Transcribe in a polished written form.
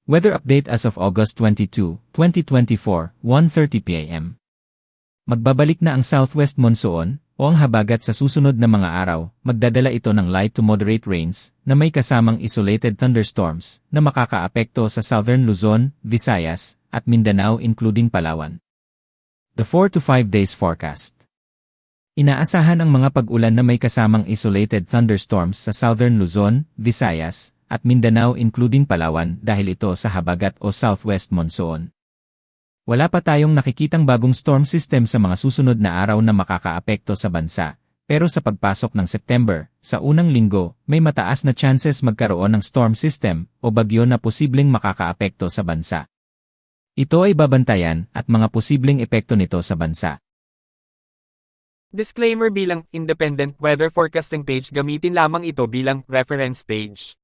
Weather update as of August 22, 2024, 1:30 p.m. Magbabalik na ang southwest monsoon, o ang habagat sa susunod na mga araw. Magdadala ito ng light to moderate rains, na may kasamang isolated thunderstorms, na makakaapekto sa southern Luzon, Visayas, at Mindanao including Palawan. The 4 to 5 days forecast. Inaasahan ang mga pag-ulan na may kasamang isolated thunderstorms sa southern Luzon, Visayas, at Mindanao including Palawan dahil ito sa habagat o southwest monsoon. Wala pa tayong nakikitang bagong storm system sa mga susunod na araw na makakaapekto sa bansa, pero sa pagpasok ng September, sa unang linggo, may mataas na chances magkaroon ng storm system o bagyo na posibleng makakaapekto sa bansa. Ito ay babantayan at mga posibleng epekto nito sa bansa. Disclaimer: bilang independent weather forecasting page, gamitin lamang ito bilang reference page.